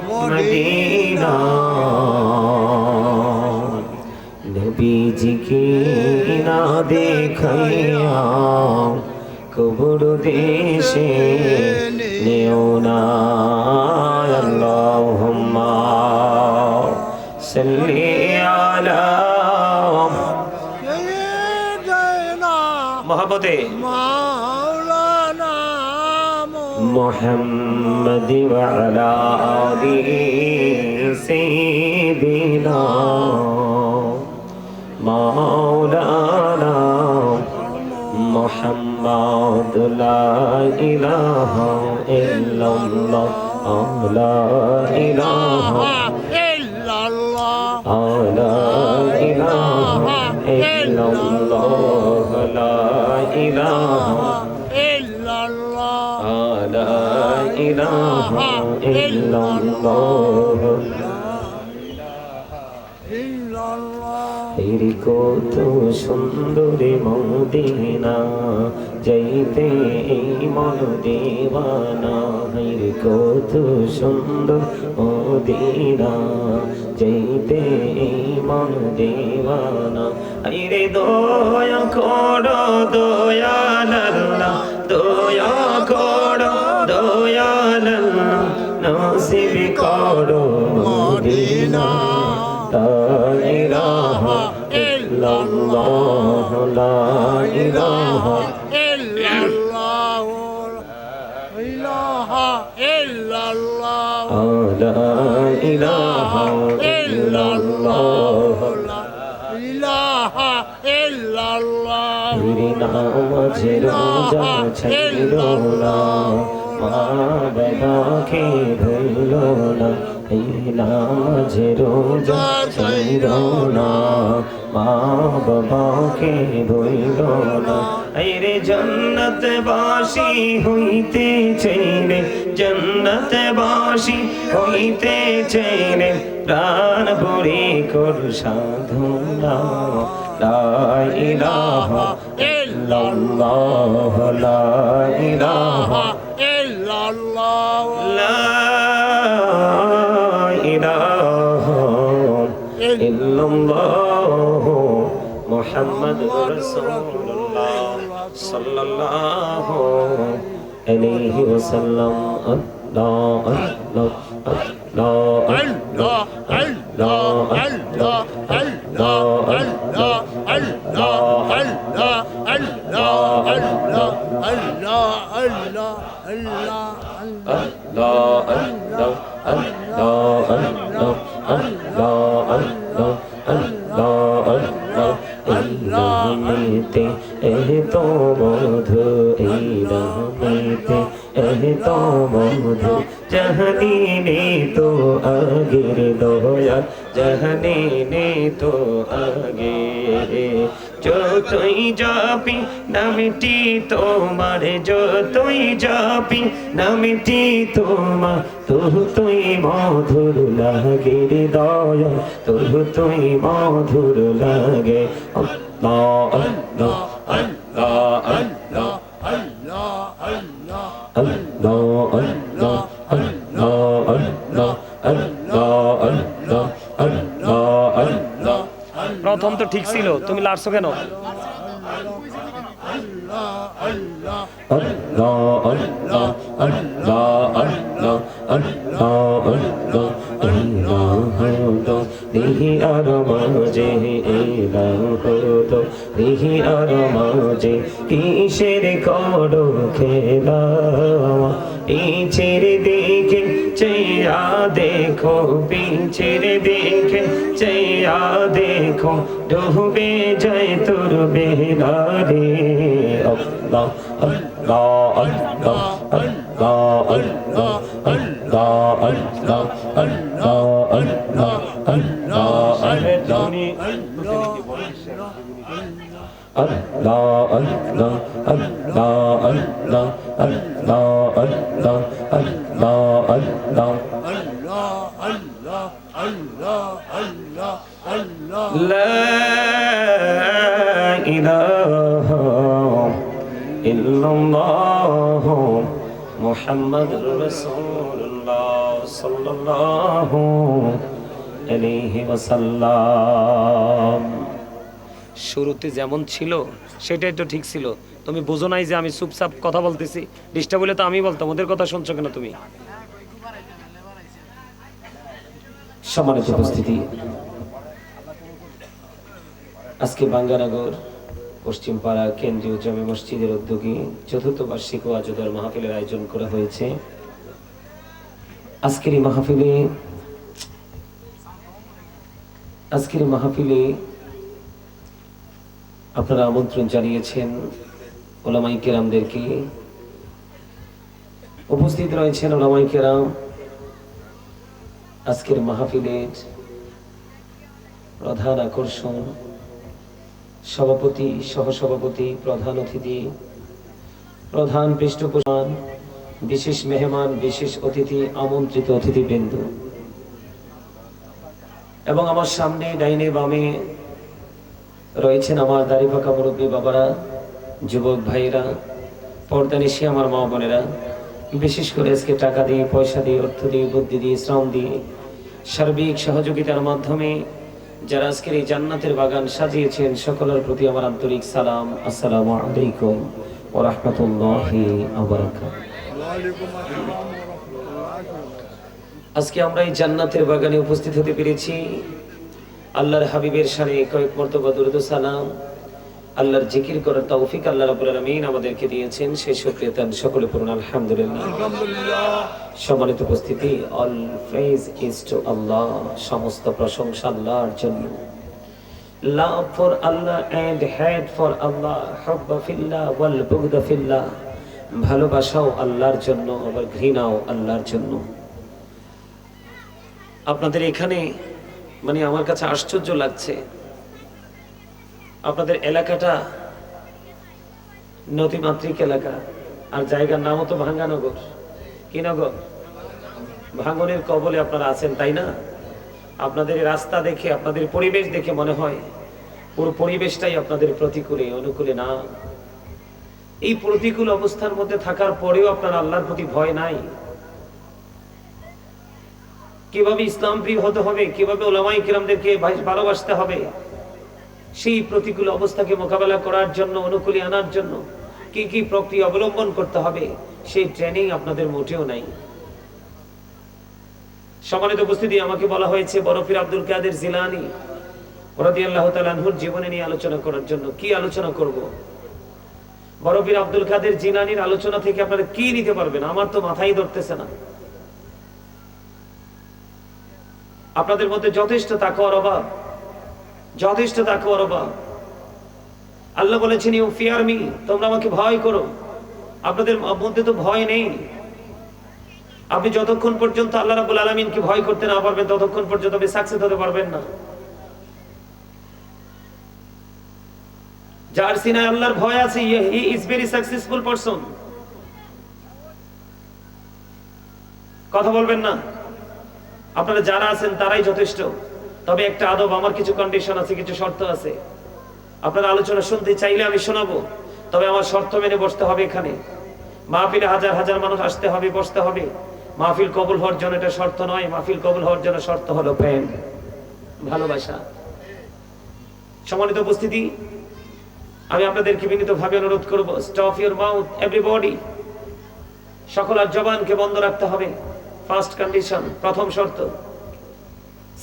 Medina नबीजी की ना देखैया कब्र देशे नेओना अल्लाहुम्मा सल्ली अला मोहब्बते मुहम्मद व अला आलि सय्यिदिना मौलाना मुहम्मद ला इलाहा इल्लल्लाह ला इलाहा इल्लल्लाह ला इलाहा इल्लल्लाह ला इलाहा لا إله إلا الله এরি কত সুন্দরী মদিনা যাইতে এই মন দিওয়ানা এরি কত সুন্দর মদিনা যাইতে এই মন দিওয়ানা আইরে দয়া করো দয়াল আল্লাহ দয়া করো দয়াল আল্লাহ নসিব করো মদিনা লা ইলাহা ইল্লাল্লাহ লা ইলাহা ইল্লাল্লাহ ইলাহা ইল্লাল্লাহ লা ইলাহা ইল্লাল্লাহ ইলাহা ইল্লাল্লাহ নামাজে রোজা ছাইরো না মা বাবাকে ভুলো না এই নামাজে রোজা ছাইরো না মা বাবাকে ভুলো না এই রে জান্নাত বাসী হইতে চাইলে জান্নাত বাসী হইতে চাইলে প্রাণ ভরে কর সাধনা লা ইলাহা ইল্লাল্লাহ লা ইলাহা ইল্লাল্লাহ লা ইলাহা ইল্লাল্লাহ মুহাম্মাদুর রাসূলুল্লাহ সাল্লাল্লাহু আলাইহি ওয়াসাল্লাম আল্লাহ আল্লাহ আল্লাহ আল্লাহ আল্লাহ তো মধু এই রহমতে তো মধু জাহানি নে তো আগের দয়া জাহানি নে তো আগে যতই যাবি নামটি তোমার যতই যাবি নামটি তোমার তবু তুই মধুর লাগে দয়া তবু তুই মধুর লাগে আল্লাহ আল্লাহ আল্লাহ আল্লাহ আল্লাহ আল্লাহ আল্লাহ আল্লাহ আল্লাহ আল্লাহ আল্লাহ আল্লাহ আল্লাহ প্রথম তো ঠিক ছিল তুমি লাড়ছো কেন আল্লাহ আল্লাহ আল্লাহ আল্লাহ আল্লাহ আল্লাহ আল্লাহ দিহি আর মাঝে এলাম হতো দিহি আর মাঝে কিসের করো খেলা পিছের দিকে চেয়া দেখো পিছের দিকে চেয়া দেখো ডুবে যায় তোর বেলা রে আল্লাহ আল্লাহ আল্লাহ আল্লাহ আল্লাহ আল্লাহ আল্লাহ আল্লাহ আল্লাহ আল্লাহ তুমি আল্লাহ আল্লাহ আল্লাহ আল্লাহ আল্লাহ আল্লাহ আল্লাহ আল্লাহ আল্লাহ আল্লাহ আল্লাহ আল্লাহ লা ইলাহা ইল্লাল্লাহ মুহাম্মাদুর রাসূলুল্লাহ সাল্লাল্লাহু আলাইহি ওয়াসাল্লাম। শুরুতে যেমন ছিল সেটাই তো ঠিক ছিল। তুমি বুঝো নাই যে আমি চুপচাপ কথা বলতেছি? ডিস্টার্ব হলে তো আমি বলতাম, ওদের কথা শুনছো কেন তুমি? সম্মানিত উপস্থিতি, আজকে বাঙ্গানগর পশ্চিমপাড়া কেন্দ্রীয় জামে মসজিদের উদ্যোগে চতুর্থ বার্ষিক ওয়াজুদার মাহফিলের আয়োজন করা হয়েছে। আজকের এই মাহফিলে আপনারা আমন্ত্রণ জানিয়েছেন উলামায়ে কেরামদেরকে। উপস্থিত রয়েছেন উলামায়ে কেরাম। আজকের মাহফিলের প্রধান আকর্ষণ, সভাপতি, সহসভাপতি, প্রধান অতিথি, প্রধান পৃষ্ঠপোষক, বিশেষ মেহমান, বিশেষ অতিথি, আমন্ত্রিত অতিথিবৃন্দ এবং আমার সামনে ডাইনে বামে রয়েছেন আমার দাড়ি পাকা মুরব্বী বাবারা, যুবক ভাইরা, পর্দানিশী আমার মা বোনেরা, বিশেষ করে আজকে টাকা দিয়ে, পয়সা দিয়ে, অর্থ দিয়ে, বুদ্ধি দিয়ে, শ্রম দিয়ে, সার্বিক সহযোগিতার মাধ্যমে যারা আজকের এই জান্নাতের বাগান সাজিয়েছেন, সকলের প্রতি আমার আন্তরিক সালাম। আসসালামু আলাইকুম ওয়া রাহমাতুল্লাহি ওয়া বারাকাতুহু। আজকে আমরা এই জান্নাতের বাগানে উপস্থিত হতে পেরেছি। আল্লাহর হাবিবের শানে কয়েক মর্তবা দুরূদ ও সালাম, আল্লাহর জিকির করার তৌফিক আল্লাহ রাব্বুল আলামিন আমাদেরকে দিয়েছেন। সেই শুকরিয়া তার সকলে পড়ুন আলহামদুলিল্লাহ। সম্মানিত উপস্থিতি, all praise is to Allah, সমস্ত প্রশংসা আল্লাহর জন্য। Love for Allah and hate for Allah, হুব্বা ফিল্লাহ ওয়াল বুগদা ফিল্লাহ, ভালোবাসাও আল্লাহর জন্য, আবার ঘৃণাও আল্লাহর জন্য। আপনাদের এখানে মানে আমার কাছে আশ্চর্য লাগছে, আপনাদের এলাকাটা নদীমাতৃক এলাকা, আর জায়গার নামও তো ভাঙ্গানগর। কি নগর? ভাঙনের কবলে আপনারা আছেন, তাই না? আপনাদের রাস্তা দেখে, আপনাদের পরিবেশ দেখে মনে হয় পুরো পরিবেশটাই আপনাদের প্রতিকূলে, অনুকূলে না। এই প্রতিকূল অবস্থার মধ্যে থাকার পরেও আপনার আল্লাহর প্রতি ভয় নাই। কিভাবে ইসলাম প্রিয় হতে হবে, কিভাবে উলামায়ে কিরামদেরকে ভালোবাসতে হবে, সেই প্রতিকূল অবস্থাকে মোকাবেলা করার জন্য, অনুকূলে আনার জন্য কি কি প্রক্রিয়া অবলম্বন করতে হবে, সেই ট্রেনিং আপনাদের মোটেও নাই। সম্মানিত উপস্থিতি, আমাকে বলা হয়েছে বড় পীর আব্দুল কাদের জিলানী রাদিয়াল্লাহু তাআলা আনহুর জীবনে নিয়ে আলোচনা করার জন্য। কি আলোচনা করব? বড় পীর আব্দুল কাদের জিলানীর আলোচনা থেকে আপনারা কি নিতে পারবেন? আমার তো মাথায় ধরতেছে না। আপনাদের মধ্যে যথেষ্ট তাকওয়ার অভাব, যথেষ্ট তাকওয়ার অভাব। আল্লাহ বলেছেন ইউ ফিয়ার মি, তোমরা আমাকে ভয় করো। আপনাদের মধ্যে তো ভয় নেই। আপনি যতক্ষণ পর্যন্ত আল্লাহ রাব্বুল আলামিনকে ভয় করতে না পারবেন, ততক্ষণ পর্যন্ত আপনি সাকসেস হতে পারবেন না। যার সিনায় আল্লাহর ভয় আছে, he is very successful person. কথা বলবেন না? আপনারা যারা আছেন তারাই যথেষ্ট। তবে একটা আদব, আমার কিছু কন্ডিশন আছে, কিছু শর্ত আছে। আপনারা আলোচনা শুনতে চাইলে আমি শোনাবো, তবে আমার শর্ত মেনে বসতে হবে। এখানে মাহফিলে হাজার হাজার মানুষ আসতে হবে, বসতে হবে। মাহফিল কবুল হওয়ার জন্য এটা শর্ত নয়। মাহফিল কবুল হওয়ার জন্য শর্ত হলো প্রেম, ভালোবাসা। সম্মানিত উপস্থিতি, আমি আপনাদেরকে বিনীতভাবে অনুরোধ করব, স্টপ ইউর মাউথ এভরিবডি। সকলের জবানকে বন্ধ রাখতে হবে। ফার্স্ট কন্ডিশন, প্রথম শর্ত।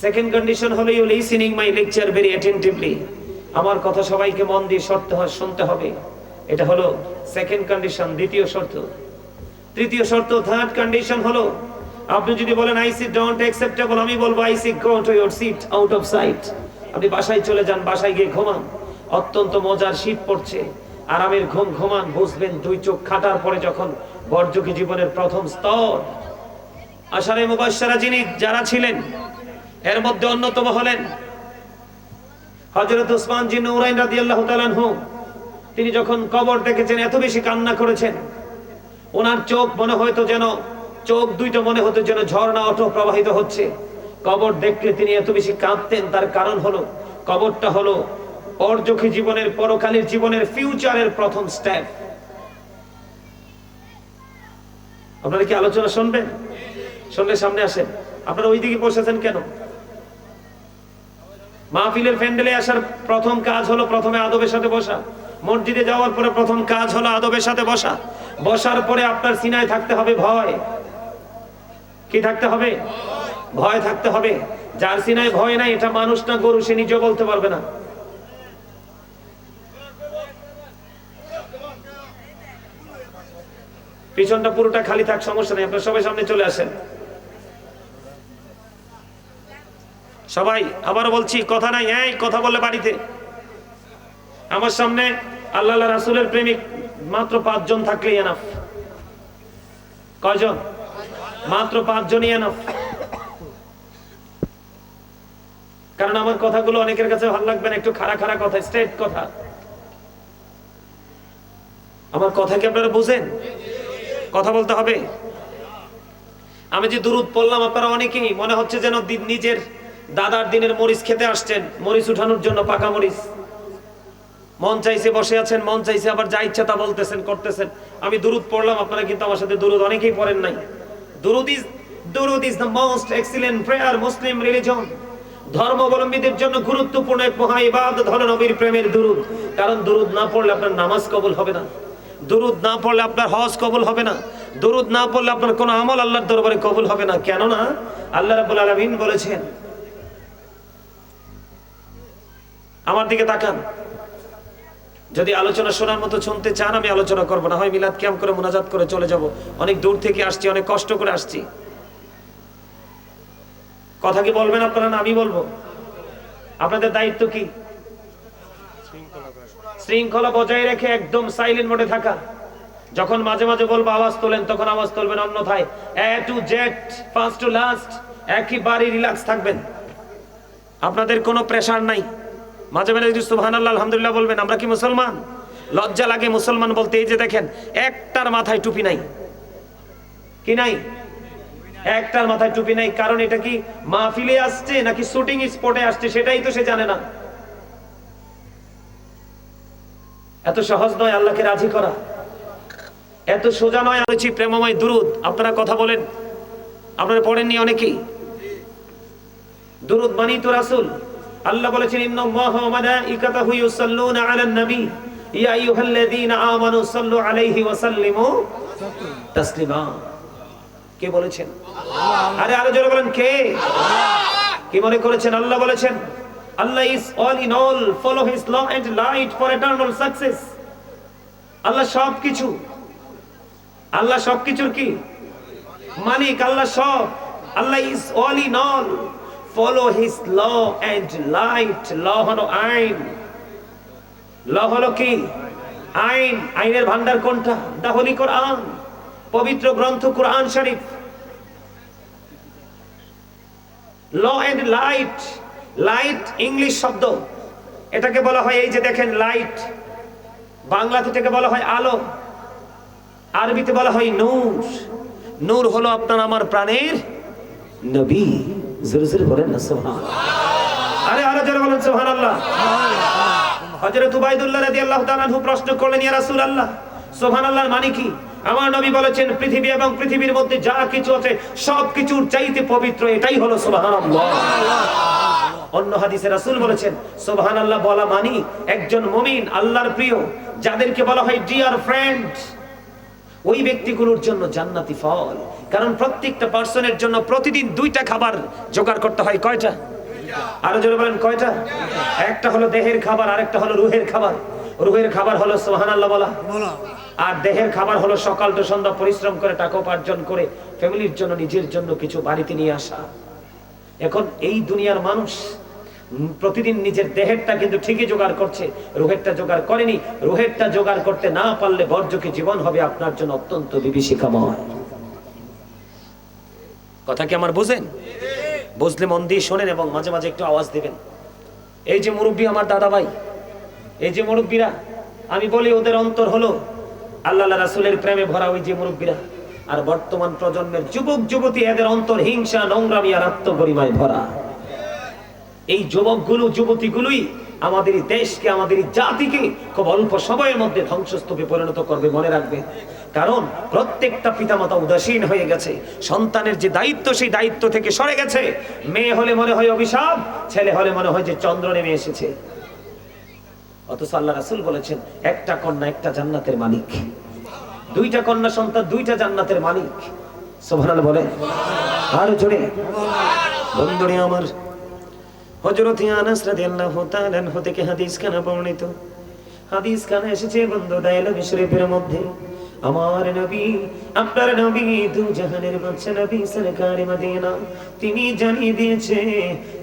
সেকেন্ড কন্ডিশন হলো you listening my lecture very attentively. আমার কথা সবাইকে মন দিয়ে শুনতে হবে। এটা হলো সেকেন্ড কন্ডিশন, দ্বিতীয় শর্ত। তৃতীয় শর্ত, থার্ড কন্ডিশন হলো, আপনি যদি বলেন আই সিট ডোন্ট অ্যাকসেপ্টেবল, আমি বলবো I sit go to your seat out of sight. আপনি বাসায় চলে যান, বাসায় গিয়ে ঘুমান। অত্যন্ত মজার শীত পড়ছে, আরামের ঘুম ঘুমান। বুঝবেন দুই চোখ খাটার পরে যখন বর্জকি জীবনের প্রথম স্তর, আশারে মুবাশশারা যিনি যারা ছিলেন, এর মধ্যে অন্যতম হলেন হযরত উসমান জিন নূরাইন রাদিয়াল্লাহু তাআলা আনহু। তিনি যখন কবর দেখেছেন, এত বেশি কান্না করেছেন, ওনার চোখ মনে হতো যেন, চোখ দুইটা মনে হতো যেন ঝর্ণা অটো প্রবাহিত হচ্ছে। কবর দেখলে তিনি এত বেশি কাঁদতেন, তার কারণ হলো কবরটা হলো পরযোখী জীবনের, পরকালের জীবনের, ফিউচারের প্রথম স্টেপ। আপনারা কি আলোচনা শুনবেন? শুনলে সামনে আসেন। আপনারা ওইদিকে বসেছেন কেন? মাহফিলের প্যান্ডেলে আসার প্রথম কাজ হলো প্রথমে আদবের সাথে বসা। মসজিদে যাওয়ার পরে প্রথম কাজ হলো আদবের সাথে বসা। বসার পরে আপনার সিনায় থাকতে হবে ভয়। কি থাকতে হবে? ভয় থাকতে হবে। যার সিনায় ভয় নাই, এটা মানুষ না গরু, সে নিজেও বলতে পারবে না। পিছনটা পুরোটা খালি থাক, সমস্যা নেই, আপনারা সবাই সামনে চলে আসেন। সবাই, আবারও বলছি, কথা নাই, এই কথা বললে বাড়িতে। আমার সামনে আল্লাহ রাসূলের প্রেমিক মাত্র 5 জন থাকলেই এনাফ। কয়জন? মাত্র 5 জনই এনাফ। কারণ আমার কথাগুলো অনেকের কাছে ভালো লাগবে না, একটু খাড়া খাড়া কথা, স্ট্রেট কথা। আমার কথা কি আপনারা বুঝেন? কথা বলতে হবে। আমি যে দুরূদ পড়লাম, আপনারা অনেকেই মনে হচ্ছে যেন নিজের দাদার দিনের মরিচ খেতে আসছেন, মরিচ উঠানোর জন্য, পাকা মরিচ। মন চাইছে বসে আছেন, মন চাইছে আবার যা ইচ্ছা তা বলতেছেন, করতেছেন। আমি দুরূদ পড়লাম, আপনারা কিন্তু আমার সাথে দুরূদ অনেকেই পড়েন নাই। দুরূদ is the most excellent prayer Muslim religion. ধর্মাবলম্বীদের জন্য গুরুত্বপূর্ণ এক মহা ইবাদত হলো নবীর প্রেমের দুরূদ। কারণ দুরূদ না পড়লে আপনার নামাজ কবুল হবে না, দুরূদ না পড়লে আপনার হজ কবুল হবে না, দুরূদ না পড়লে আপনার কোনো আমল আল্লাহর দরবারে কবুল হবে না। কেননা আল্লাহ রাব্বুল আলামিন বলেছেন, আমার দিকে তাকান, যদি আলোচনা শোনার মতো শুনতে চান আমি আলোচনা করব, না হয় মিলাদ কিয়াম করে মুনাজাত করে চলে যাব। অনেক দূর থেকে আসছি, অনেক কষ্ট করে আসছি। কথা কি বলবেন আপনারা না আমি বলবো? আপনাদের দায়িত্ব কি? শৃঙ্খলা বজায় রেখে একদম সাইলেন্ট মোডে থাকা। যখন মাঝে মাঝে বলবো আওয়াজ তোলেন, তখন আওয়াজ তুলবেন, অন্যথায় A to Z first to last একেবারে রিল্যাক্স থাকবেন। আপনাদের কোনো প্রেসার নাই। মাঝে মাঝে যদি সুবহানাল্লাহ আলহামদুলিল্লাহ বলবেন। আমরা কি মুসলমান? লজ্জা লাগে মুসলমান বলতে। এই যে দেখেন, একটার মাথায় টুপি নাই। কি নাই? একটার মাথায় টুপি নাই। কারণ এটা কি মাহফিলে আসছে নাকি শুটিং স্পটে আসছে সেটাই তো সে জানে না। এত সহজ নয় আল্লাহকে রাজি করা, এত সোজা নয়। আলোচি প্রেমময় দুরূদ। আপনারা কথা বলেন, আপনারা পড়েননি অনেকেই। দুরূদ মানেই তো রাসূল। আল্লাহ বলেছেন, ইন্নাল্লাহা ওয়া মালাইকাতাহু ইউসাল্লুনা আলান নবী ইয়া আইয়ুহাল্লাযীনা আমানু সাল্লু আলাইহি ওয়া সাল্লিমু তাসলিমা। কে বলেছেন? আরে আরো জোরে বলেন, কে? কি মনে করেছেন? আল্লাহ বলেছেন, আল্লাহ is all in all, follow his law and light for eternal success. আল্লাহ সবকিছু, আল্লাহ সবকিছুর কি মালিক, আল্লাহ সব। আল্লাহ is all in all, follow his law and light. law হলো আইন, law হলো কি? আইন। আইনের ভান্ডার কোনটা? দা হোলি কোরআন, পবিত্র গ্রন্থ কোরআন শরীফ। law and light, light English শব্দ, এটাকে বলা হয়, এই যে দেখেন লাইট, বাংলাতে এটাকে বলা হয় আলো, আরবিতে বলা হয় নূর। নূর হলো আপনার আমার প্রাণের নবী। জোরে জোরে বলেন না সুবহানাল্লাহ। আরে আরো জোরে বলেন সুবহানাল্লাহ। হযরত উবাইদুল্লাহ রাদিয়াল্লাহু তাআলা আনহু প্রশ্ন করলেন, ইয়া রাসূলুল্লাহ, সুবহানাল্লাহর মানে কি? আমার নবী বলেছেন, পৃথিবী এবং পৃথিবীর মধ্যে যা কিছু আছে সবকিছুর চাইতে পবিত্র এটাই হলো সুবহানাল্লাহ। অন্য হাদিসে রাসূল বলেছেন, সুবহানাল্লাহ বলা মানে একজন মুমিন, আল্লাহর প্রিয়, যাদেরকে বলা হয় ডিয়ার ফ্রেন্ড, ওই ব্যক্তিগুলোর জন্য জান্নাতি ফল। কারণ প্রত্যেকটা পার্সনের জন্য প্রতিদিন 2টা খাবার জোগাড় করতে হয়। কয়টা? আরো জোরে বলেন, কয়টা? একটা হলো দেহের খাবার, আরেকটা হলো রুহের খাবার। রুহের খাবার হলো সুবহানাল্লাহ বলা, আর দেহের খাবার হলো সকাল থেকে সন্ধ্যা পরিশ্রম করে টাকা উপার্জন করে ফ্যামিলির জন্য, নিজের জন্য কিছু বাড়িতে নিয়ে আসা। এখন এই দুনিয়ার মানুষ প্রতিদিন নিজের দেহেরটা কিন্তু ঠিকই জোগাড় করছে, রুহেরটা জোগাড় করেনি। রুহেরটা জোগাড় করতে না পারলে বর্জকে জীবন হবে আপনার জন্য অত্যন্ত বিভীষিকাময়। কথা কি আমার বুঝেন? বুঝলে মন দিয়ে শোনেন এবং মাঝে মাঝে একটু আওয়াজ দিবেন। এই যে মুরব্বী, আমার দাদা ভাই, এই যে মুরব্বীরা, আমি বলি ওদের অন্তর হলো আল্লাহ রাসূলের প্রেমে ভরা। ওই যে মুরব্বীরা আর বর্তমান প্রজন্মের যুবক যুবতী, এদের অন্তর হিংসা, নোংরামি আর আত্মগরিমায় ভরা। এই যুবকগুলো, যুবতীগুলোই আমাদের দেশকে, আমাদের জাতিকে খুব অল্প সময়ের মধ্যে ধ্বংসস্তূপে পরিণত করবে। মনে রাখবে, কারণ প্রত্যেকটা পিতামাতা উদাসীন হয়ে গেছে, সন্তানের যে দায়িত্ব সেই দায়িত্ব থেকে সরে গেছে। মেয়ে হলে মনে হয় অভিশাপ, ছেলে হলে মনে হয় যে চন্দ্র নেমে এসেছে। অথচ আল্লাহ রাসূল বলেছেন একটা কন্যা একটা জান্নাতের মালিক, দুইটা কন্যা সন্তান দুইটা জান্নাতের মালিক। সুবহানাল্লাহ বলে আর জোরে। বন্ধুরে আমার, হযরত আনাস রাদিয়াল্লাহু তাআলা আনহু থেকে হাদিস খানা বর্ণিত, হাদিস খানা এসেছে বন্ধু দাইলাবি শরীফের মধ্যে। আমার নবী, আপনার নবী, দু জাহানের বাদশা নবী সরকারে মদিনা, তিনি জানিয়ে দিয়েছে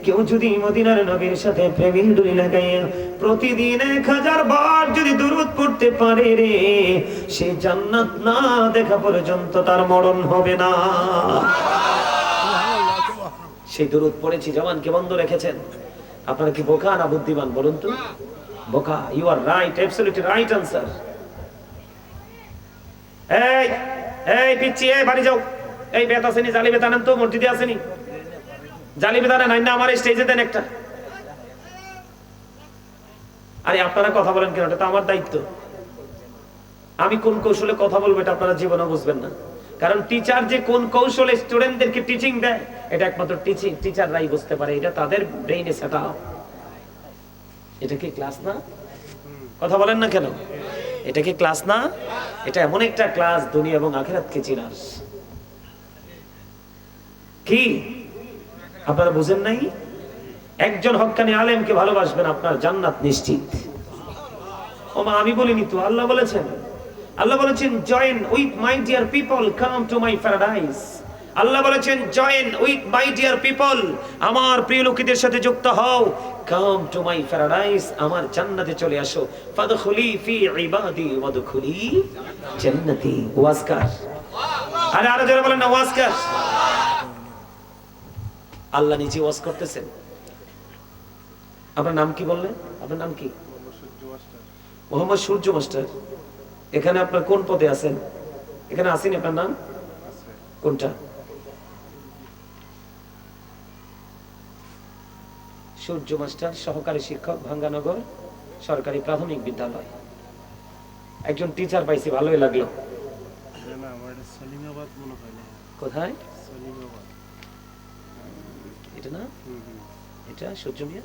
কেউ যদি মদিনার নবীর সাথে প্রেমের ডুরি লাগাইয়া প্রতিদিন 1000 বার যদি দুরূদ পড়তে পারে রে, সে জান্নাত না দেখা পর্যন্ত তার মরণ হবে না। সেই দুরূদ পড়েছি, জবানকে বন্ধ রেখেছেন। আপনারা কি বোকা না বুদ্ধিমান বলুন তো? বোকা। You are right, absolutely right answer. এই এই পিচ্চি, এই বাড়ি যাও। এই বেত আসেনি, জালি বেত আনেন তো, মসজিদে আসেনি জালি বেত আনেন, না আমার স্টেজে দেন একটা। আরে আপনারা কথা বলেন কেন? এটা তো আমার দায়িত্ব। আমি কোন কৌশলে কথা বলবো এটা আপনারা জীবনে বুঝবেন না। কারণ টিচার যে কোন কৌশলে স্টুডেন্টদেরকে টিচিং দেয় এটা একমাত্র টিচাররাই বুঝতে পারে। এটা তাদের ব্রেইনে সেট আপ। এটা কি ক্লাস না? কথা বলেন না কেন? এটা কি ক্লাস না? এটা এমন একটা ক্লাস, দুনিয়া এবং আখিরাতকে চিনার। কি আপনারা বুঝেন নাই? একজন হক্কানি আলেমকে ভালোবাসবেন, আপনার জান্নাত নিশ্চিত। ওমা আমি বলিনি তো, আল্লাহ বলেছেন। আল্লাহ বলেছেন join with my dear people, come to my paradise. Allah বলেছেন join with my dear people, আমার প্রিয় লোকেদের সাথে যুক্ত হও। কাম টু মাই প্যারাডাইস, আমার জান্নাতে চলে আসো। ফাদখুলি ফি ইবাদি ওয়াদখুলি জান্নাতি। ওয়াজকার, আরে আরো জোরে বলেন না, ওয়াজকার। আল্লাহ নিজে ওয়াজ করতেছেন। আপনার নাম কি বললেন? আপনার নাম কি? মোহাম্মদ সূর্য মাস্টার। এখানে আপনার কোন পদে আছেন? এখানে আসেন আপনার নাম কোনটা? সূর্য মাস্টার, সহকারী শিক্ষক, ভাঙ্গানগর সরকারি প্রাথমিক বিদ্যালয়। একজন টিচার পাইছি, ভালোই লাগলো। কোথায়? এটা না, এটা সূর্য মিয়া।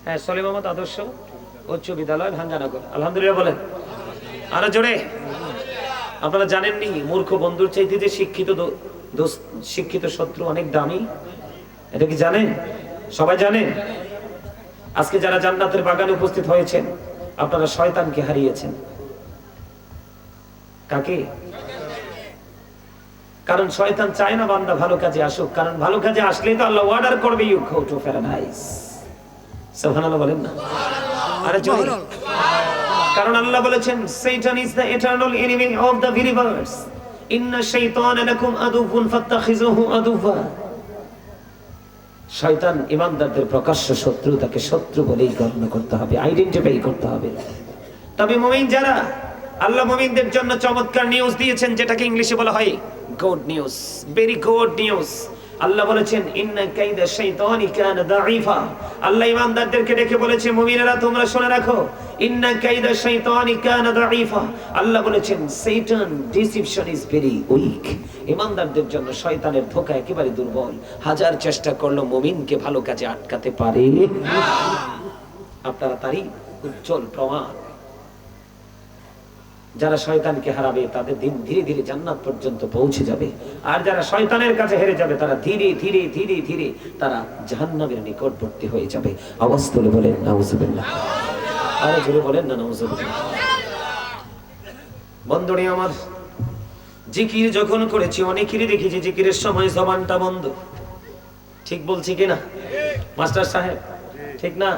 হ্যাঁ, সলিম আহমদ আদর্শ উচ্চ বিদ্যালয়, ভাঙ্গানগর। আলহামদুলিল্লাহ বলেন আরো জোরে। আপনারা জানেননি মূর্খ বন্ধুর চাইতে যে শিক্ষিত শত্রু অনেক দামি? এটা কি জানেন? সবাই জানেন? আজকে যারা জান্নাতের বাগানে উপস্থিত হয়েছেন, আপনারা শয়তানকে হারিয়েছেন। কাকে? কারণ শয়তান চায় না বান্দা ভালো কাজে আসুক, কারণ ভালো কাজে আসলেই তো আল্লাহ অর্ডার করবে ইউ গো টু প্যারাডাইস। সুবহানাল্লাহ বলেন না আরে জোরে। কারণ আল্লাহ বলেছেন Satan is the eternal enemy of the believers. Inna shaytana lakum aduwwun fattakhizuhu aduwwa. শয়তান ঈমানদারদের প্রকাশ্য শত্রু, তাকে শত্রু বলেই গণ্য করতে হবে, আইডেন্টিফাই করতে হবে। তবে মুমিন যারা, আল্লাহ মুমিনদের জন্য চমৎকার নিউজ দিয়েছেন, যেটাকে ইংলিশে বলা হয় good news, very good news. Allah বলেছেন ইন্না কাইদা শাইতানি কানা দাঈফা। আল্লাহ ঈমানদারদেরকে ডেকে বলেছে মুমিনেরা তোমরা শুনে রাখো, ইন্না কাইদা শাইতানি কানা দাঈফা। আল্লাহ বলেছেন শয়তান ডিসিপশন ইজ ভেরি উইক। ঈমানদারদের জন্য শয়তানের ধোঁকা একেবারে দুর্বল। হাজার চেষ্টা করলো মুমিনকে ভালো কাজে আটকাতে পারে। আপনারা তারই উজ্জ্বল প্রমাণ। যারা শয়তানকে হারাবে তাদের দিন ধীরে ধীরে জান্নাত পর্যন্ত পৌঁছে যাবে, আর যারা শয়তানের কাছে হেরে যাবে তারা ধীরে ধীরে ধীরে ধীরে তারা জাহান্নামের নিকটবর্তী হয়ে যাবে। আওয়াজ তুলে বলেন নাউজুবিল্লাহ। আরে জোরে বলেন না নাউজুবিল্লাহ। বন্ধুরে আমার, জিকির যখন করেছি অনেকেরই দেখেছি জিকিরের সময় জবানটা বন্ধ। ঠিক বলছি কিনা মাস্টার সাহেব? ঠিক না?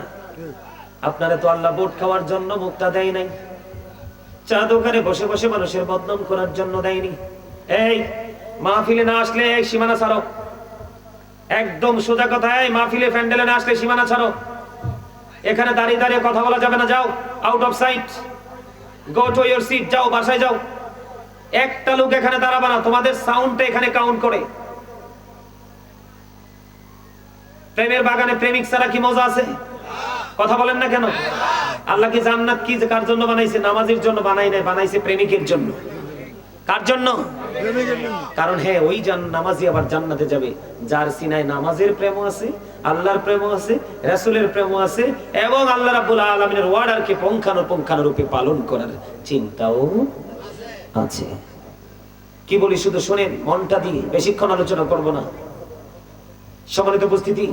আপনারা তো আল্লাহ ভোট খাওয়ার জন্য মুক্তা দেয় নাই, চা দোকানে বসে বসে মানুষের বদনাম করার জন্য দেয়নি। এই মাহফিলে না আসলে এই সীমানা ছাড়ো, একদম সোজা কথা। এই মাহফিলে প্যান্ডেলে না আসলে সীমানা ছাড়ো। এখানে দাঁড়িয়ে দাঁড়িয়ে কথা বলা যাবে না, যাও out of sight, go to your seat, যাও বাসায় যাও। একটা লোক এখানে দাঁড়াবে না, তোমাদের সাউন্ডটা এখানে কাউন্ট করে। প্রেমের বাগানে প্রেমিক ছাড়া কি মজা আছে? কথা বলেন না কেন? আল্লাহ কি জান্নাত কি কার জন্য বানাইছে? নামাজের জন্য বানাই নাই, বানাইছে প্রেমিকের জন্য। কার জন্য? কারণ হ্যাঁ, ওই নামাজি আবার জান্নাতে যাবে যার সিনায় নামাজের প্রেম আছে, আল্লাহর প্রেম আছে, রাসূলের প্রেম আছে, এবং আল্লাহ রাব্বুল আলামিনের ওয়ার্ডারকে পুঙ্খানুপুঙ্খানুরূপে পালন করার চিন্তাও আছে। কি বলি শুধু শুনেন মনটা দিয়ে, বেশিক্ষণ আলোচনা করব না। সম্মানিত উপস্থিতি,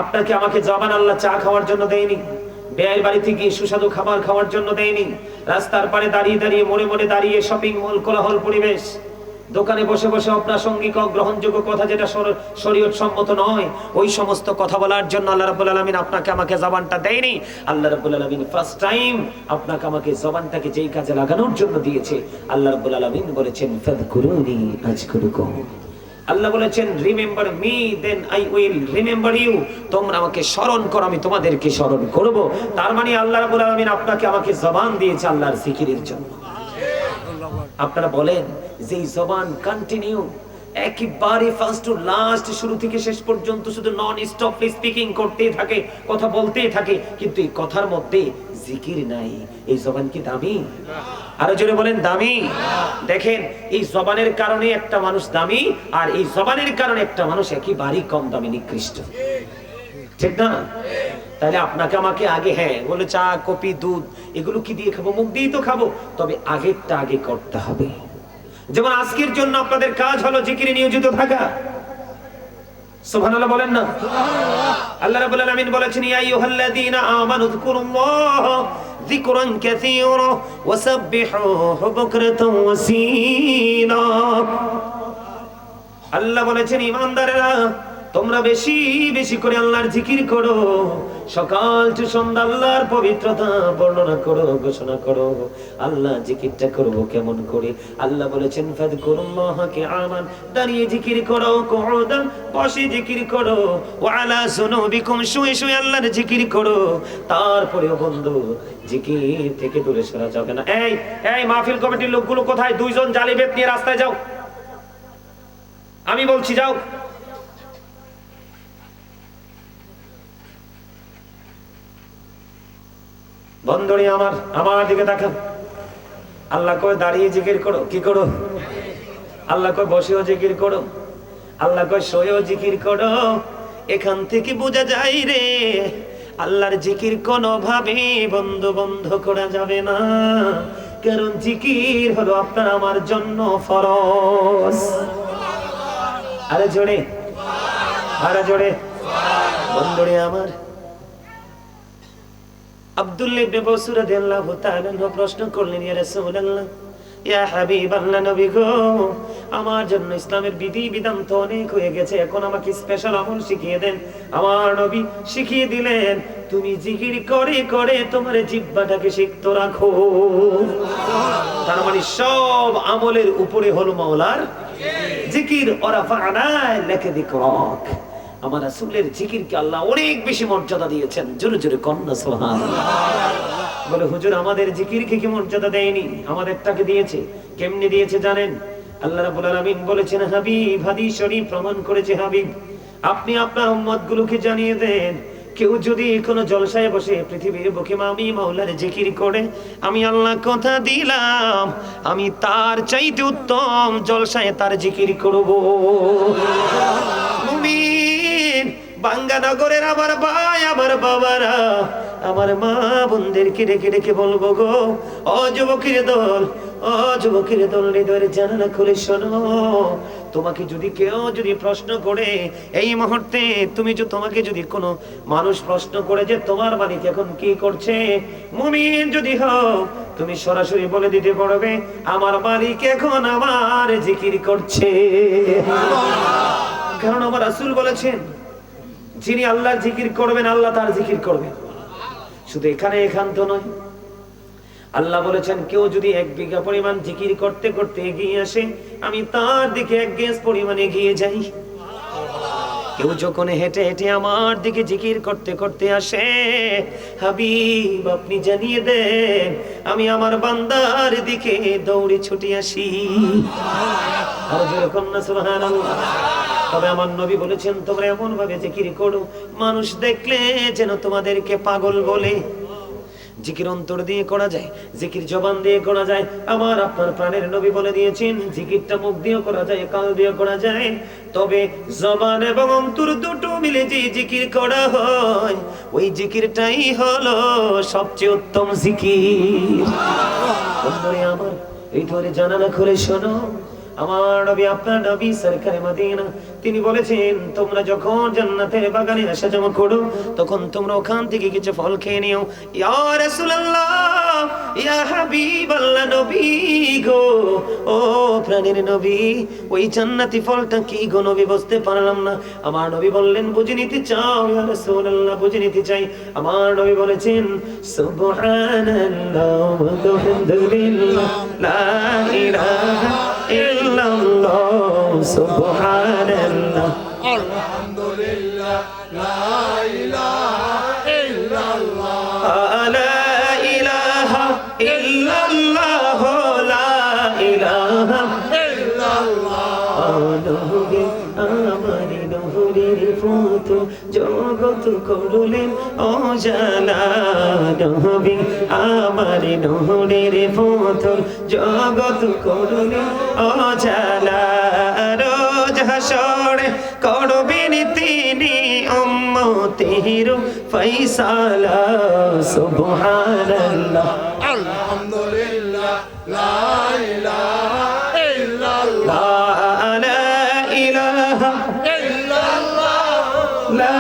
আপনাকে আমাকে জবান আল্লাহ চা খাওয়ার জন্য দেয়নি, বেয়ের বাড়িতে গিয়ে সুস্বাদু খাবার খাওয়ার জন্য দেয়নি, রাস্তার পারে দাঁড়িয়ে দাঁড়িয়ে মোড়ে মোড়ে দাঁড়িয়ে শপিং মল কোলাহল পরিবেশ, দোকানে বসে বসে অপ্রাসঙ্গিক গ্রহণযোগ্য কথা যেটা শরীয়ত সম্মত নয়, ওই সমস্ত কথা বলার জন্য আল্লাহ রাব্বুল আলামিন আপনাকে আমাকে জবানটা দেয়নি। আল্লাহ রাব্বুল আলামিন ফার্স্ট টাইম আপনাকে আমাকে জবানটাকে যেই কাজে লাগানোর জন্য দিয়েছে, আল্লাহ রাব্বুল আলামিন বলেছেন ফাযকুরুনি আযকুরুকুম। আল্লাহ বলেছেন remember me then I will remember you. তোমরা আমাকে স্মরণ করো, আমি তোমাদেরকে স্মরণ করব। তার মানে আল্লাহ রাব্বুল আলামিন আপনাকে আমাকে জবান দিয়েছে আল্লাহর জিকিরের জন্য। আপনারা বলেন যে এই জবান কন্টিনিউ একেবারে ফার্স্ট টু লাস্ট, শুরু থেকে শেষ পর্যন্ত শুধু নন স্টপ স্পিকিং করতেই থাকে, কথা বলতেই থাকে, কিন্তু এই কথার মধ্যে জিকির নাই, এই জবান কি দামি? আরো জোরে বলেন দামি। দেখেন এই জবানের কারণে একটা মানুষ দামি, আর এই জবানের কারণে একটা মানুষ একেবারেই কম দামি, নিকৃষ্ট, ঠিক না? তাহলে আপনাকে আমাকে আগে হ্যাঁ বলে চা কফি দুধ এগুলো কি দিয়ে খাবো? মুখ দিয়েই তো খাবো, তবে আগেরটা আগে করতে হবে। যেমন আজকের জন্য আপনাদের কাজ হলো জিকিরে নিয়োজিত থাকা। সুবহানাল্লাহ বলেন না? আল্লাহ রাব্বুল আলামিন বলেছেন ইয়া আইয়ুহাল্লাযীনা আমানু যকুরুল্লাহ যিকরান কাসীরা ওয়াসাব্বিহুহু বুকরাতাও ওয়াসীলা। আল্লাহ বলেছেন ঈমানদারেরা তোমরা বেশি বেশি করে আল্লাহর জিকির করো, সকাল টু সন্ধ্যা আল্লাহর পবিত্রতা বর্ণনা করো, ঘোষণা করো। আল্লাহ জিকিরটা করব কেমন করে? আল্লাহ বলেছেন ফাযকুরুল্লাহা কিয়ামান, দাঁড়িয়ে জিকির করো, কুউদান বসে জিকির করো, ওয়া আলা সুনুবিকুম শুয়ে শুয়ে আল্লাহর জিকির করো। তারপরেও বন্ধু জিকির থেকে দূরে সরা যাবে না। এই এই মাহফিল কমিটির লোকগুলো কোথায়? দুইজন জালিবেত নিয়ে রাস্তায় যাও, আমি বলছি যাও। বন্ধুরে আমার দিকে তাকান। আল্লাহ কয় দাঁড়িয়ে জিকির করো, কি করো? আল্লাহ কয় বসেও জিকির করো, আল্লাহ কয় শুয়েও জিকির করো। এখান থেকে বোঝা যায় রে আল্লাহর জিকির কোনোভাবে বন্ধ করা যাবে না, কারণ জিকির হলো আপনার আমার জন্য ফরজ। আরে জোরে বন্ধুরে আমার। আব্দুল্লাহ ইবনে বসর রাদিয়াল্লাহু তাআলা প্রশ্ন করলেন ইয়া রাসূলুল্লাহ, ইয়া হাবিবাল্লাহ, নবী গো আমার জন্য ইসলামের বিধি বিধান তো অনেক হয়ে গেছে, এখন আমাকে স্পেশাল আমল শিখিয়ে দেন। আমার নবী শিখিয়ে দিলেন তুমি জিকির করে করে তোমার জিহ্বাটাকে সিক্ত রাখো। তার মানে সব আমলের উপরে হলো মাওলার জিকির। ওরাফা'না লাকা যিকরাক, আমার রাসূলের জিকিরকে আল্লাহ অনেক বেশি মর্যাদা দিয়েছেন। জোরে জোরে কন্না সুবহানাল্লাহ। বলে হুজুর আমাদের জিকিরকে কি মর্যাদা দেয়নি? আমাদেরটাকে দিয়েছে। কেমনে দিয়েছে জানেন? আল্লাহ রাব্বুল আলামিন বলেছেন হাবিব, হাদিস শরীফ প্রমাণ করেছে, হাবিব আপনি আপনার উম্মতগুলোকে জানিয়ে দেন কেউ যদি কোনো জলসায় বসে পৃথিবীর বুকে আমি মাওলার জিকির করে, আমি আল্লাহ কথা দিলাম আমি তার চাইতে উত্তম জলসায় তার জিকির করব। মুমিন বাঙ্গানগরের আমার ভাই আমার বাবারা, আমার মা বোনদেরকে ডেকে ডেকে বলবো গো, ও যুবকের দল, ও যুবকের দল, হৃদয়ের জানালা খুলে শোনো। তোমাকে যদি কেউ যদি প্রশ্ন করে এই মুহূর্তে, তোমাকে যদি কোনো মানুষ প্রশ্ন করে যে তোমার মালিক এখন কি করছে, মুমিন যদি হও তুমি সরাসরি বলে দিতে পারবে আমার মালিক এখন আমার জিকির করছে। কারণ আমার রাসূল বলেছেন যিনি আল্লাহর জিকির করবেন আল্লাহ তার জিকির করবেন। শুধু এখান্ত নয়, আল্লাহ বলেছেন কেউ যদি 1 বিঘা পরিমাণ জিকির করতে করতে এগিয়ে আসে, আমি তার দিকে 1 গজ পরিমাণ এগিয়ে যাই। কেউ যখন হেঁটে হেঁটে আমার দিকে জিকির করতে করতে আসে, হাবিব আপনি জানিয়ে দেন আমি আমার বান্দার দিকে দৌড়ে ছুটে আসি। আর যেরকম না সুবহানাল্লাহ। তবে আমার নবী বলেছেন তোমরা এমন ভাবে জিকির করো মানুষ দেখলে যেন তোমাদেরকে পাগল বলে। জিকির অন্তর দিয়ে করা যায়, জিকির জবান দিয়ে করা যায়। আমার আপনার প্রাণের নবী বলে দিয়েছেন জিকিরটা মুখ দিয়ে করা যায়, কান দিয়ে করা যায়, তবে জবান এবং অন্তর দুটো মিলে যে জিকির করা হয় ওই জিকিরটাই হলো সবচেয়ে উত্তম জিকির। বন্ধুরে আমার এই ধরে জানালা খুলে শোনো, আমার নবী আপনার নবী সরকারে মদিনা তিনি বলেছেন তোমরা যখন জান্নাতের বাগানে আসা যাওয়া করো তখন তোমরা ওখান থেকে কিছু ফল খেয়ে নিও। ইয়া রাসূলুল্লাহ, ইয়া হাবিবাল্লাহ, নবী গো, ও প্রাণের নবী, ওই জান্নাতি ফলটা কি গো নবী? বুঝতে পারলাম না। আমার নবী বললেন বুঝে নিতে চাও? ইয়া রাসূলুল্লাহ, বুঝে নিতে চাই। আমার নবী বলেছেন সুবহানাল্লাহ ওয়া আলহামদুলিল্লাহ লা ইলাহা ইল্লাল্লাহ সুবহানাল্লাহ আলহামদুলিল্লাহ লা ইলাহা ইল্লাল্লাহ লা ইলাহা ইল্লাল্লাহ লা ইলাহা ইল্লাল্লাহ। নবী আমার নূরের পুতুল জগৎ করলেন অজানা, নবী আমার নূরের পুতুল জগৎ করলেন অজানা। রোজ হাসরে করবেন তিনি উম্মতের ফয়সালা। সুবহানাল্লাহ আলহামদুলিল্লাহ লা ইলাহা ইল্লাল্লাহ লা ইলাহা ইল্লাল্লাহ লা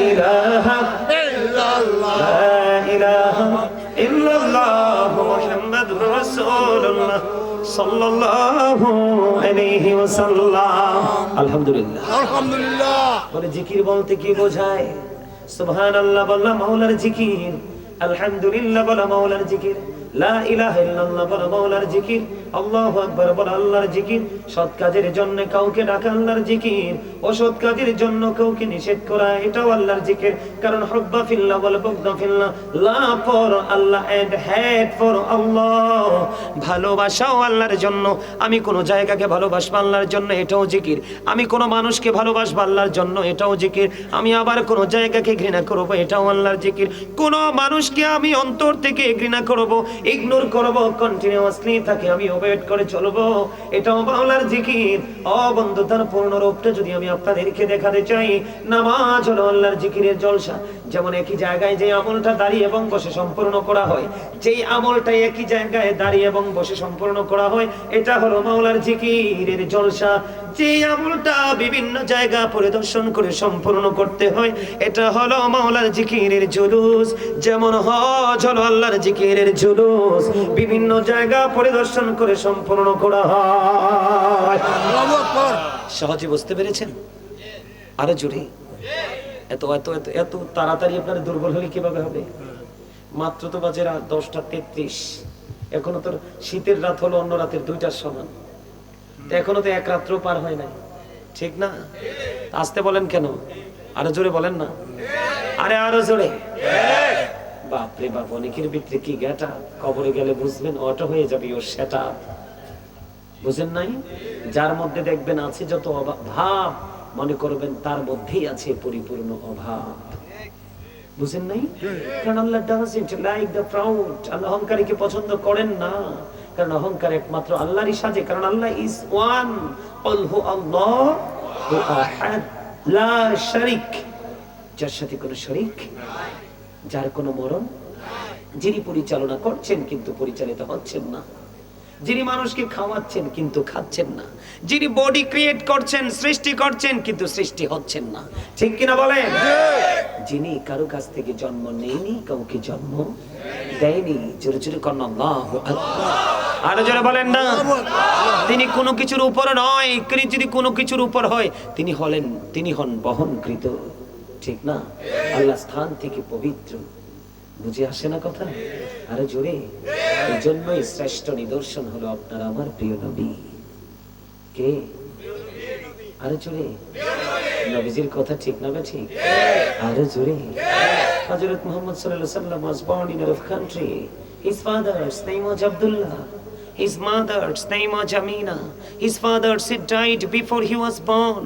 ইলাহা ইল্লাল্লাহ লা ইলাহা ইল্লাল্লাহ মুহাম্মাদুর রাসূলুল্লাহ সাল্লাল্লাহু আলাইহি ওয়াসাল্লাম। আলহামদুলিল্লাহ। আলহামদুলিল্লাহ বলে জিকির বলতে কি বোঝায়? সুবহানাল্লাহ বলা মাওলার জিকির, আলহামদুলিল্লাহ বলা মাওলার জিকির, লা ইলাহা ইল্লাল্লাহ বলা মাওলার জিকির, আল্লাহু আকবার বলা আল্লাহর জিকির। সৎ কাজের জন্য কাউকে ডাকা আল্লাহর জিকির, অসৎ কাজের জন্য কাউকে নিষেধ করা এটাও আল্লাহর জিকির। কারণ হুব্বা ফিল্লাহ ওয়াল বুগদা ফিল্লাহ, love for Allah and hate for Allah. ভালোবাসাও আল্লাহর জন্য, আমি কোন জায়গাকে ভালোবাসবো আল্লাহর জন্য এটাও জিকির, আমি কোন মানুষকে ভালোবাসবো আল্লাহর জন্য এটাও জিকির, আমি আবার কোন জায়গাকে ঘৃণা করব এটাও আল্লাহর জিকির, কোন মানুষকে আমি অন্তর থেকে ঘৃণা করব, ইগনোর করব, কন্টিনিউয়াসলি তাকে আমি ওয়েট করে চলবো এটাও আল্লাহর জিকির। ও বন্ধু, তার পূর্ণ রূপটা যদি আমি আপনাদেরকে দেখাতে চাই, নামাজ হলো আল্লাহর জিকিরের জলসা। যেমন একই জায়গায় যে আমলটা দাঁড়িয়ে এবং বসে সম্পূর্ণ করা হয়, যেই আমলটা একই জায়গায় দাঁড়িয়ে এবং বসে সম্পূর্ণ করা হয় এটা হলো মাওলার জিকিরের জলসা। যে আমলটা বিভিন্ন জায়গা পরিদর্শন করে সম্পূর্ণ করতে হয় এটা হলো মাওলার জিকিরের জুলুস। যেমন হজ হলো আল্লাহর জিকিরের জুলুস, বিভিন্ন জায়গা পরিদর্শন করে সম্পূর্ণ করা হয়। আল্লাহু আকবার। সহজে বুঝতে পেরেছেন? আরো জোরে। এত এত এত এত তাড়াতাড়ি আপনারা দুর্বল হলে কিভাবে হবে? মাত্র তো বাজে রাত 10:33, এখনো তো শীতের রাত হলো অন্য রাতের 2টার সমান, তো এখনো তো এক রাত্র পার হয় নাই, ঠিক না? আসতে বলেন কেন? আরো জোরে বলেন না, আরে আরো জোরে। বাপরে বাপ, অনেকের ভিতরে কি গেটা, কবরে গেলে বুঝবেন অটো হয়ে যাবে ওর সেটা। বুঝেন নাই? যার মধ্যে দেখবেন আছে যত ভাব, মনে করবেন তার মধ্যেই আছে পরিপূর্ণ অভাব। বুঝেন নাই? কারণ আল্লাহ doesn't like the proud, আল্লাহ অহংকারীকে পছন্দ করেন না, কারণ অহংকার একমাত্র আল্লাহরই সাজে। কারণ আল্লাহ ইজ ওয়ান, কুল হু আল্লাহু আহাদ লা শারিক, যার সাথে কোনো শরীক, যার কোনো মরণ, যিনি পরিচালনা করছেন কিন্তু পরিচালিত হচ্ছেন না, যিনি মানুষকে খাওয়াচ্ছেন কিন্তু খাচ্ছেন না, যিনি বডি ক্রিয়েট করছেন, সৃষ্টি করছেন কিন্তু সৃষ্টি হচ্ছেন না, ঠিক কিনা বলেন? যিনি কারো কাছ থেকে জন্ম নেয়নি, কাউকে জন্ম দেয়নি। জোরে জোরে করেন আল্লাহু আকবার। আরো জোরে বলেন না। তিনি কোনো কিছুর উপর নয়, তিনি যদি কোনো কিছুর উপর হয় তিনি হন বহনকৃত, ঠিক না? আল্লাহ স্থান থেকে পবিত্র। বুঝে আসে না কথা? আরো জোরে। এই জন্যই শ্রেষ্ঠ নিদর্শন হলো আপনার আমার প্রিয় নবী। কে? আরো জোরে। নবীজির কথা ঠিক না ঠিক? আরো জোরে। হযরত মুহাম্মদ সাল্লাল্লাহু আলাইহি ওয়াসাল্লাম was born in a rough country. His father's name was Abdullah. His mother's name was Jamina. His father, she died before he was born.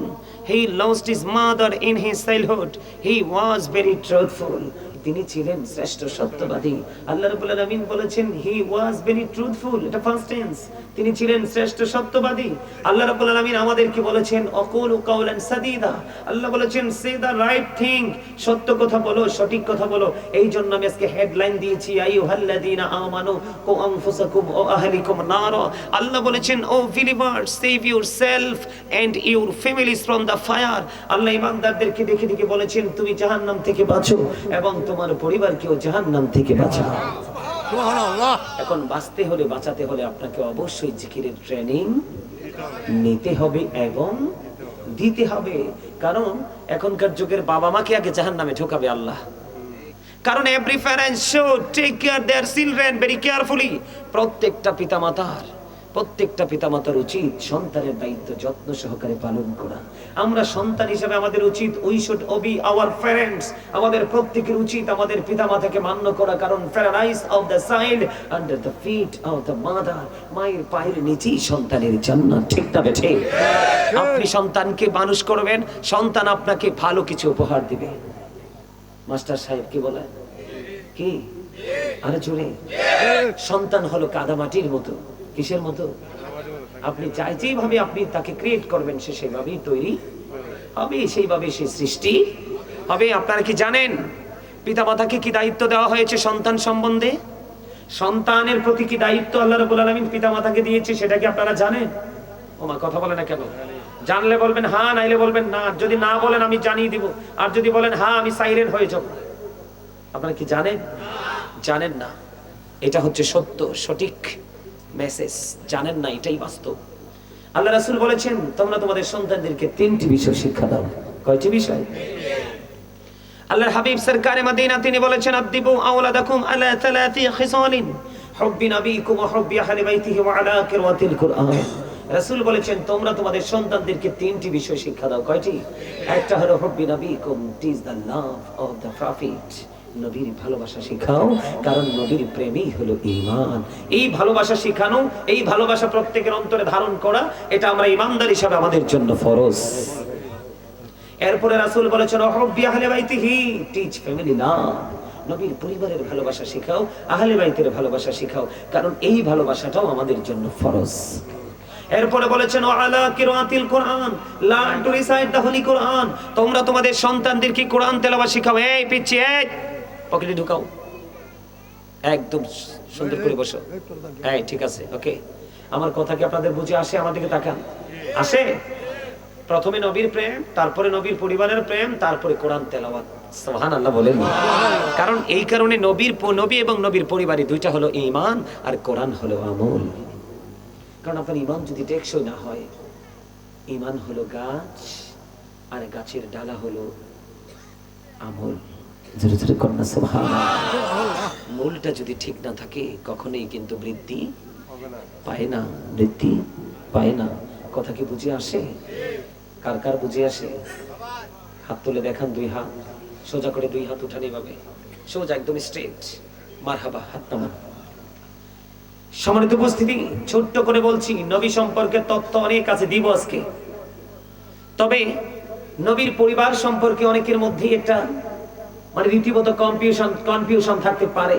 He lost his mother in his childhood. He was very truthful. তিনি ছিলেন শ্রেষ্ঠ সত্যবাদী। আল্লাহ রাব্বুল আলামিন বলেছেন he was very truthful, এটা first tense. তিনি ছিলেন শ্রেষ্ঠ সত্যবাদী। আল্লাহ রাব্বুল আলামিন আমাদেরকে বলেছেন অকুলু কাওলান সাদীদা, আল্লাহ বলেছেন সে দা রাইট থিং, সত্য কথা বলো, সঠিক কথা বলো। এই জন্য আমি আজকে হেডলাইন দিয়েছি আইয়ুহাল্লাযীনা আমানু কু আনফুসাকুম ওয়া আহলিকুম নারা। আল্লাহ বলেছেন O believers, save yourself and your families from the fire. আল্লাহ ঈমানদারদেরকে ডেকে ডেকে বলেছেন তুমি জাহান্নাম থেকে বাঁচো এবং তোমার পরিবারকেও জাহান্নাম থেকে বাঁচাও। সুবহানাল্লাহ। এখন বাঁচতে হলে, বাঁচাতে হলে আপনাকে অবশ্যই জিকিরের ট্রেনিং নিতে হবে এবং দিতে হবে। কারণ এখনকার যুগের বাবা মাকে আগে জাহান্নামে ঢোকাবে আল্লাহ। কারণ every parent should take care their children very carefully. প্রত্যেকটা পিতামাতার উচিত সন্তানের দায়িত্ব যত্ন সহকারে পালন করা। আমরা সন্তান হিসেবে আমাদের উচিত we should obey our parents. আমাদের প্রত্যেকের উচিত আমাদের পিতামাতাকে মান্য করা, কারণ paradise of the child under the feet of the mother. মায়ের পায়ের নিচেই সন্তানের জান্নাত। ঠিক না বেঠে? আপনি সন্তানকে মানুষ করবেন, সন্তান আপনাকে ভালো কিছু উপহার দিবে। মাস্টার সাহেব কি বলে? কি আরে জোরে? সন্তান হলো কাদামাটির মতো। কিসের মতো? আপনি যেভাবে আপনি তাকে ক্রিয়েট করবেন সে সেভাবেই তৈরি হবে, সেইভাবে সে সৃষ্টি হবে। আপনারা কি জানেন পিতামাতাকে কি দায়িত্ব দেওয়া হয়েছে সন্তান সম্বন্ধে? সন্তানের প্রতি কি দায়িত্ব আল্লাহ রাব্বুল আলামিন পিতামাতাকে দিয়েছে সেটা কি আপনারা জানেন? ওমা কথা বলে না কেন? জানলে বলবেন হ্যাঁ, নাইলে বলবেন না। যদি না বলেন আমি জানিয়ে দিব, আর যদি বলেন হ্যাঁ আমি সাইলেন্ট হয়ে যাব। আপনারা কি জানেন? জানেন না। এটা হচ্ছে সত্য, সঠিক মেসেজ। জানেন না, এটাই বাস্তব। আল্লাহ রাসূল বলেছেন তোমরা তোমাদের সন্তানদেরকে 3টি বিষয় শিক্ষা দাও। কয়টি বিষয়? আল্লাহর হাবিব সরকারে মদিনা তিনি বলেছেন আদিবু আওলাদাকুম আলা 3 খিসালিন হুব্বি নবীকুম ওয়া হুব্বি আহলি বাইতিহি ওয়া আলা কিরাতিল কুরআন। রাসূল বলেছেন তোমরা তোমাদের সন্তানদেরকে 3টি বিষয় শিক্ষা দাও। কয়টি? একটা হলো হুব্বি নবীকুম, teach the love of the prophet. নবীর ভালোবাসা শেখাও, কারণ নবীর প্রেমই হলো ঈমান। এই ভালোবাসা শেখানো, এই ভালোবাসা প্রত্যেকের অন্তরে ধারণ করা, এটা আমরা ঈমানদার হিসেবে আমাদের জন্য ফরজ। এরপরে রাসূল বলেছেন হুব্বি আহলি বাইতিহি, টিচ ফ্যামিলি লাভ। নবীর পরিবারের ভালোবাসা শেখাও, আহলে বাইতের ভালোবাসা শেখাও, কারণ এই ভালোবাসাটাও আমাদের জন্য ফরজ। এরপরে বলেছেন ওয়ালা কিরাতিল কুরআন, learn to recite the holy Quran. তোমরা তোমাদের সন্তানদেরকে কোরআন তেলাওয়াত শেখাও। এই পিচ্চি, এই পকেটে ঢুকাও, একদম সুন্দর করে বসো। হ্যাঁ ঠিক আছে, ওকে। আমার কথা কি আপনাদের বুঝে আসে? আমার দিকে তাকান। আসে? প্রথমে নবীর প্রেম, তারপরে নবীর পরিবারের প্রেম, তারপরে কোরআন তেলাওয়াত। সুবহানাল্লাহ বলেন। কারণ এই কারণে নবী এবং নবীর পরিবারই দুইটা হলো ঈমান আর কোরআন হলো আমল। কারণ আপনার ঈমান যদি টেকসই না হয়, ঈমান হলো গাছ আর গাছের ডালা হলো আমল। জোরে জোরে কন্যা সুবহানাল্লাহ। মূলটা যদি ঠিক না থাকে কখনোই কিন্তু বৃদ্ধি পায় না, বৃদ্ধি পায় না। কথা কি বুঝে আসে? কার কার বুঝে আসে? হাত তুলে দেখান, 2 হাত সোজা করে, 2 হাত উঠান এভাবে সোজা, একদম স্ট্রেট। মারহাবা, হাত নামান। সম্মানিত উপস্থিতি, ছোট্ট করে বলছি, নবী সম্পর্কে তথ্য অনেক আছে, দিব আজকে। তবে নবীর পরিবার সম্পর্কে অনেকের মধ্যে একটা রীতিমতো কনফিউশন থাকতে পারে।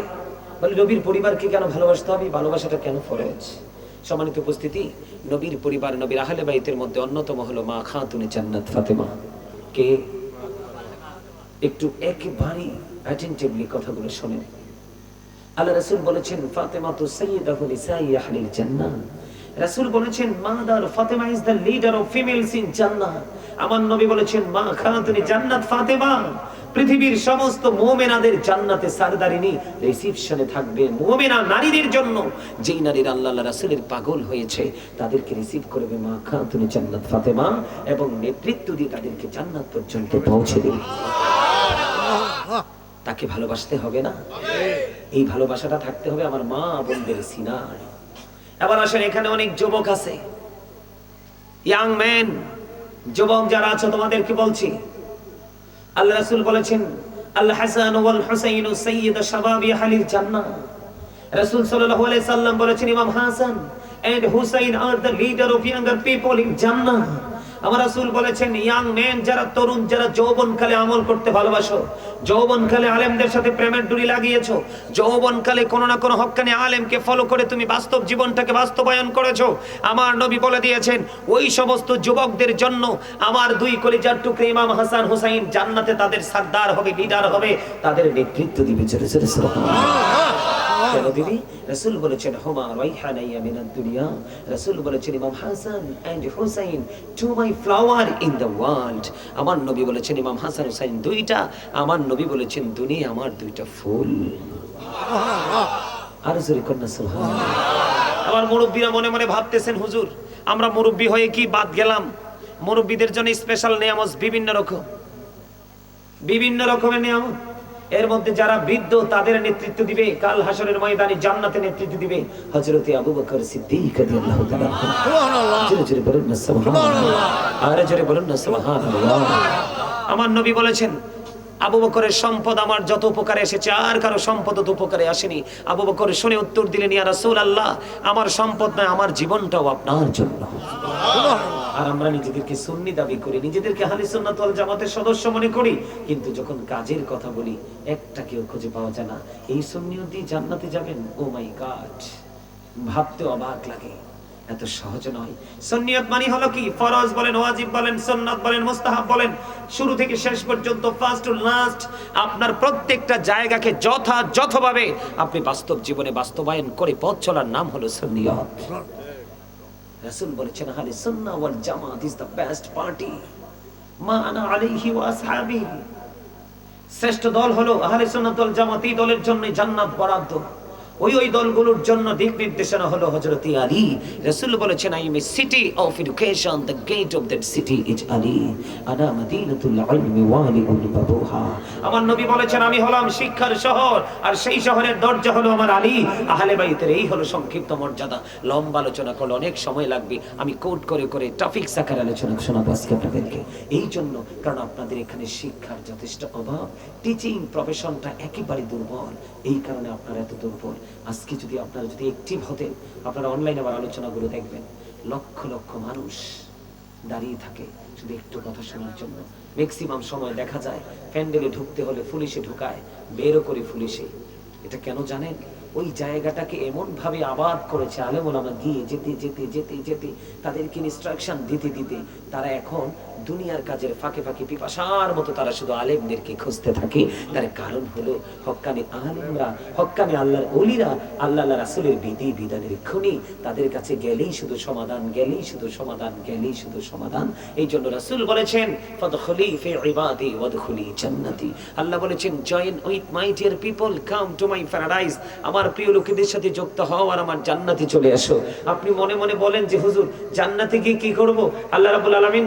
বলে নবীর পরিবারকে কেন ভালোবাসতে হবে, ভালোবাসাটা কেন ফরজ? সম্মানিত উপস্থিতি, নবীর পরিবার, নবীর আহলে বাইতের মধ্যে অন্যতম হলো মা খাতুনে জান্নাত ফাতেমা। কে? একটু একেবারে অ্যাটেনটিভলি কথাগুলো শুনেন। আল্লাহ রাসূল বলেছেন ফাতেমা তো সাইয়্যিদাতু নিসাই আহলিল জান্নাহ। রাসূল বলেছেন mother Fatema is the leader of females in জান্নাহ। আমার নবী বলেছেন মা খাতুনে জান্নাত ফাতেমা পৃথিবীর সমস্ত মুমিনাদের জান্নাতে সরদারিনী রিসিপশনে থাকবে। মুমিনা নারীদের জন্য, যেই নারীরা আল্লাহ রাসূলের পাগল হয়েছে তাদেরকে রিসিভ করবে মা খাতুনে জান্নাত ফাতেমা, এবং নেতৃত্ব দিয়ে তাদেরকে জান্নাত পর্যন্ত পৌঁছে দেবে। তাকে ভালোবাসতে হবে না? এই ভালোবাসাটা থাকতে হবে আমার মা বোনদের সিনায়। এবার আসেন, এখানে অনেক যুবক আছে, ইয়াং ম্যান, যুবক যারা আছো তোমাদেরকে বলছি, আল্লাহ রাসূল বলেছেন আল হাসান ওয়াল হুসাইন সাইয়্যিদু শাবাবি আহলিল জান্নাহ। রাসূল সাল্লাল্লাহু আলাইহি সাল্লাম বলেছেন ইমাম Hasan and Hussein are the leader of younger people in Jannah. আমার রাসূল বলেছেন, ইয়াং মেন যারা তরুণ, যারা যৌবনকালে আমল করতে ভালোবাসো, যৌবনকালে আলেমদের সাথে প্রেমের ডুরি লাগিয়েছো, যৌবনকালে কোনো না কোনো হক্কানি আলেমকে ফলো করে তুমি বাস্তব জীবনটাকে বাস্তবায়ন করেছো, আমার নবী বলে দিয়েছেন ওই সমস্ত যুবকদের জন্য আমার দুই কলিজার টুকরা ইমাম হাসান হুসাইন জান্নাতে তাদের সরদার হবে, লিডার হবে, তাদের নেতৃত্ব দিবে। জোরে জোরে সুবহানাল্লাহ। কেন দিদি? রাসূল বলেছেন হুমা রাইহানাইয়া মিনাদ দুনিয়া। রাসূল বলেছেন ইমাম Hasan and Husain two my flower in the world. আমার নবী বলেছেন ইমাম হাসান হুসাইন দুইটা, আমার নবী বলেছেন দুনিয়া আমার দুইটা ফুল। আর জোরে কন্যা সুবহানাল্লাহ। আমার মুরব্বীরা মনে মনে ভাবতেছেন, হুজুর আমরা মুরব্বী হয়ে কি বাদ গেলাম? মুরব্বীদের জন্য স্পেশাল নিয়ামত বিভিন্ন রকমের নিয়ামত। এর মধ্যে যারা বৃদ্ধ তাদের নেতৃত্ব দিবে কাল হাসরের ময়দানে, জান্নাতে নেতৃত্ব দিবে হযরতে আবু বকর সিদ্দিক রাদিয়াল্লাহু তাআলা। সুবহানাল্লাহ। জোরে জোরে বলুন না সুবহানাল্লাহ। আরে জোরে বলুন না সুবহানাল্লাহ। আমার নবী বলেছেন আবু বকরের সম্পদ আমার যত উপকারে এসেছে আর কারো সম্পদ তো উপকারে আসেনি। আবু বকর শুনে উত্তর দিলেন, ইয়া রাসূলুল্লাহ, আমার সম্পদ নয়, আমার জীবনটাও আপনার জন্য। আর আমরা নিজেদেরকে সুন্নি দাবি করি, নিজেদেরকে আহলে সুন্নাত ওয়াল জামাতের সদস্য মনে করি, কিন্তু যখন কাজের কথা বলি একটা কেউ খুঁজে পাওয়া যায় না। এই সুন্নিয়ত দিয়ে জান্নাতে যাবেন, ও মাই গড, ভাবতে অবাক লাগে, এত সহজ নয়। সুন্নিয়ত মানে হলো কি? ফরজ বলেন, ওয়াজিব বলেন, সুন্নাত বলেন, মুস্তাহাব বলেন, শুরু থেকে শেষ পর্যন্ত ফার্স্ট টু লাস্ট আপনার প্রত্যেকটা জায়গাকে যথাযথভাবে আপনি বাস্তব জীবনে বাস্তবায়ন করে পথ চলার নাম হলো সুন্নিয়ত। রাসূল বলেছেন আহলে সুন্নাহ ওয়াল জামাত ইজ দ্য বেস্ট পার্টি মা আনা আলাইহি ওয়া আসহাবি। শ্রেষ্ঠ দল হলো আহলে সুন্নাত ওয়াল জামাত। এই দলের জন্যই জান্নাত বরাদ্দ। ওই দলগুলোর জন্য দিক নির্দেশনা হলো হযরত আলী। রাসূল বলেছেন I am a city of education, the gate of that city is Ali, আনা মাদিনাতুল ইলমি ওয়ালিউল বাবুহা। আমার নবী বলেছেন আমি হলাম শিক্ষার শহর, আর সেই শহরের দরজা হলো আমার আলী। আহলে বাইতের এই হলো সংক্ষিপ্ত মর্যাদা। লম্বা আলোচনা করলে অনেক সময় লাগবে, আমি কোট করে করে টপিক আকারে আলোচনা শোনাবো আজকে আপনাদেরকে। এই জন্য কারণ আপনাদের এখানে শিক্ষার যথেষ্ট অভাব, টিচিং প্রফেশনটা একেবারে দুর্বল, এই কারণে আপনারা এত দুর্বল। আজকে যদি আপনারা অ্যাক্টিভ হতেন, আপনারা অনলাইনে আবার আলোচনাগুলো দেখবেন, লক্ষ লক্ষ মানুষ দাঁড়িয়ে থাকে শুধু একটু কথা শোনার জন্য। ম্যাক্সিমাম সময় দেখা যায় প্যান্ডেলে ঢুকতে হলে পুলিশে ঢুকায়, বেরও করে পুলিশে। এটা কেন জানেন? ওই জায়গাটাকে এমন ভাবে আবাদ করেছে আলেম ওলামা গিয়ে যেতে যেতে যেতে যেতে তাদেরকে ইনস্ট্রাকশন দিতে দিতে তারা এখন দুনিয়ার কাজের ফাঁকে ফাঁকে পিপাসার মতো তারা শুধু আলেমদেরকে খুঁজতে থাকে। তার কারণ হলো হক্কানি আলেমরা, হক্কানি আল্লাহর ওলিরা, আল্লাহ রাসূলের বিধি বিধানের খুনি, তাদের কাছে গেলেই শুধু সমাধান, গেলেই শুধু সমাধান, গেলেই শুধু সমাধান। এই জন্য রাসূল বলেছেন ফাদখুলি ফি ইবাদি ওয়াদখুলি জান্নাতি। আল্লাহ বলেছেন join with my dear people, come to my paradise. আমার প্রিয় লোকেদের সাথে যুক্ত হও আর আমার জান্নাতে চলে আসো। আপনি মনে মনে বলেন যে হুজুর জান্নাতে গিয়ে কি করব? আল্লাহ রাব্বুল আলামিন